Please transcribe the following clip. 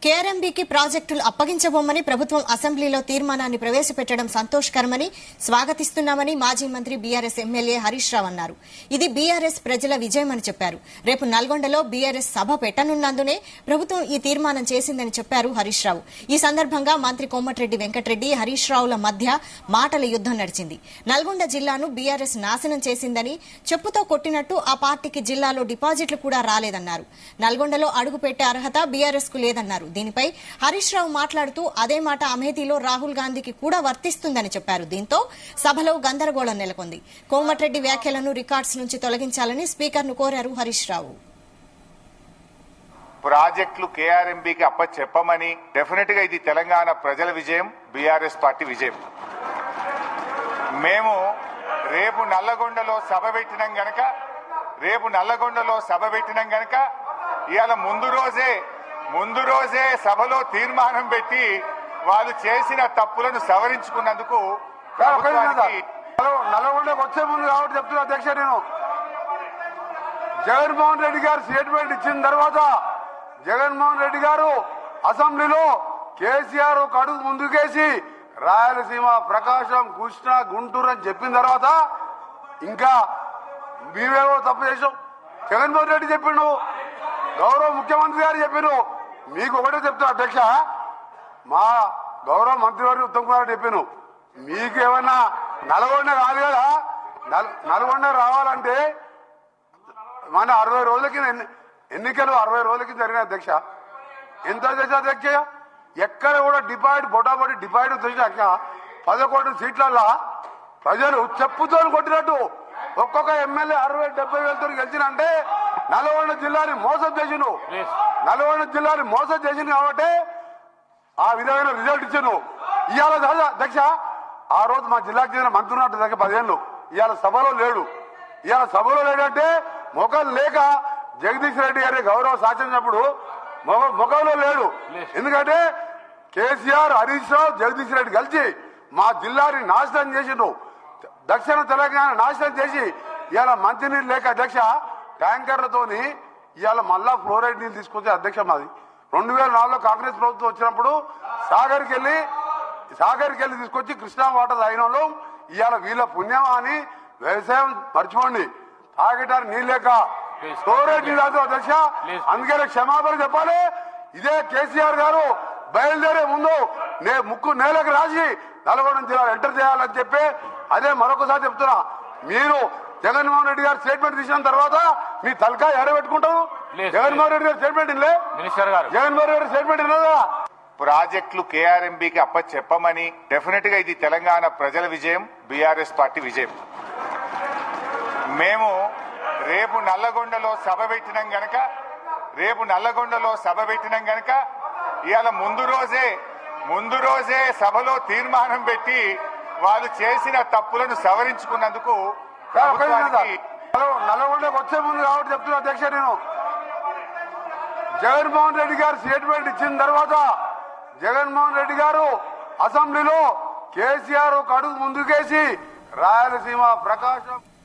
కేఆర్ఎంబీకి ప్రాజెక్టులు అప్పగించబోమని ప్రభుత్వం అసెంబ్లీలో తీర్మానాన్ని ప్రవేశపెట్టడం సంతోషకరమని స్వాగతిస్తున్నామని మాజీ మంత్రి బీఆర్ఎస్ ఎమ్మెల్యే హరీష్ రావు అన్నారు. ఇది బీఆర్ఎస్ ప్రజల విజయమని చెప్పారు. రేపు నల్గొండలో బీఆర్ఎస్ సభ పెట్టనున్నందునే ప్రభుత్వం ఈ తీర్మానం చేసిందని చెప్పారు హరీష్ రావు. ఈ సందర్భంగా మంత్రి కోమటిరెడ్డి వెంకటరెడ్డి హరీష్ రావుల మధ్య మాటల యుద్దం నడిచింది. నల్గొండ జిల్లాను బీఆర్ఎస్ నాశనం చేసిందని, చెప్పుతో కొట్టినట్టు ఆ పార్టీకి జిల్లాలో డిపాజిట్లు కూడా రాలేదన్నారు. నల్గొండలో అడుగు పెట్టే అర్హత బీఆర్ఎస్ కు లేదన్నారు. దీనిపై హరీష్ రావు మాట్లాడుతూ అదే మాట అమేథీలో రాహుల్ గాంధీకి కూడా వర్తిస్తుందని చెప్పారు. దీంతో సభలో గందరగోళం నెలకొంది. కోమటిరెడ్డి వ్యాఖ్యలను రికార్డ్స్ నుంచి తొలగించాలని స్పీకర్ ను కోరారు హరీష్ రావు. ప్రాజెక్టులు కేఆర్ఎంబీకి అప్పచెప్పమని డెఫినెట్ గా ఇది తెలంగాణ ప్రజల విజయం, బీఆర్ఎస్ పార్టీ విజయం. మేము రేపు నల్లగొండలో సభ పెట్టినాం గనక ఇవాళ ముందు రోజే సభలో తీర్మానం పెట్టి వాళ్ళు చేసిన తప్పులను సవరించుకున్నందుకు నల్లగొండకు వచ్చే ముందు కాబట్టి చెప్తున్నా అధ్యక్ష, నేను జగన్మోహన్ రెడ్డి గారు స్టేట్మెంట్ ఇచ్చిన తర్వాత జగన్మోహన్ రెడ్డి గారు అసెంబ్లీలో కేసీఆర్ ఒక అడుగు ముందుకేసి రాయలసీమ, ప్రకాశం, కృష్ణా, గుంటూరు అని చెప్పిన తర్వాత ఇంకా మీరేవో తప్పు చేసాం. జగన్మోహన్ రెడ్డి చెప్పిండు, గౌరవ ముఖ్యమంత్రి గారు చెప్పారు. మీకు ఒకటే చెప్తా అధ్యక్ష, మా గౌరవ మంత్రివర్గ ఉత్తమ్ కుమార్ చెప్పాను, మీకు ఏమన్నా నల్గొండ కాదు కదా, నల్గొండ రావాలంటే మన 60 రోజుల కింద ఎన్నికలు 60 రోజుల కింద జరిగిన అధ్యక్ష. ఎంత చేసా అధ్యక్ష, ఎక్కడ కూడా బొటాబొటి డిపాయిడ్ తెచ్చాక 11 సీట్లల్లో ప్రజలు చెప్పుతో కొట్టినట్టు ఒక్కొక్క ఎమ్మెల్యే 60-70 వేలతో గెలిచినంటే నల్గొండ జిల్లాని మోసం చేసిండు కాబట్టి ఆ విధమైన రిజల్ట్ ఇచ్చాను. ఇవాళ అధ్యక్ష, ఆ రోజు మా జిల్లాకు చెందిన మంత్రి ఉన్నట్టు దగ్గర 10 ఏళ్ళు ఇవాళ సభలో లేడంటే మొఖం లేక జగదీష్ రెడ్డి గారి గౌరవ శాసనప్పుడు మొఖంలో లేడు. ఎందుకంటే కేసీఆర్, హరీష్ రావు, జగదీష్ రెడ్డి కలిసి మా జిల్లాని నాశనం చేసిండు. దక్షిణ తెలంగాణ నాశనం చేసి ఇవాళ మంచినీళ్ళు లేక అధ్యక్ష ట్యాంకర్లతోని ఇవాళ మళ్ళా ఫ్లోరైడ్ నీళ్ళు తీసుకొచ్చే అధ్యక్ష మాది 2004లో కాంగ్రెస్ ప్రభుత్వం వచ్చినప్పుడు సాగర్కి వెళ్ళి తీసుకొచ్చి కృష్ణా వాటర్ తాగినంలో ఇవాళ వీళ్ళ పుణ్యం అని వ్యవసాయం మర్చిపోండి, తాగటానికి నీళ్ళు లేక ఫ్లోరైడ్ నీళ్ళు అధ్యక్ష. అందుకనే క్షమాపణ చెప్పాలి. ఇదే కేసీఆర్ గారు బయలుదేరే ముందు ముక్కు నేలకు రాసి నల్గొండ జిల్లాలో ఎంటర్ చేయాలని చెప్పి అదే మరొకసారి చెప్తున్నా. మీరు జగన్మోహన్ రెడ్డి గారు స్టేట్మెంట్ తీసిన తర్వాత మీ తలకాయ ఎడబెట్టుకుంటారు. జగన్మోహన్ రెడ్డి గారు స్టేట్మెంట్ ఇవ్వలేదా? ప్రాజెక్టులు కేఆర్ఎంబీకి అప్పచెప్పమని డెఫినెట్ గా ఇది తెలంగాణ ప్రజల విజయం, బీఆర్ఎస్ పార్టీ విజయం. మేము రేపు నల్లగొండలో సభ పెట్టినాం గనక ఇవాళ ముందు రోజే సభలో తీర్మానం పెట్టి వాళ్ళు చేసిన తప్పులను సవరించుకున్నందుకు నల్లగొండకు వచ్చే ముందు కాబట్టి చెప్తున్నా అధ్యక్ష, నేను జగన్మోహన్ రెడ్డి గారు స్టేట్మెంట్ ఇచ్చిన తర్వాత జగన్మోహన్ రెడ్డి గారు అసెంబ్లీలో కేసీఆర్ ఒక అడుగు ముందుకేసి రాయలసీమ, ప్రకాశం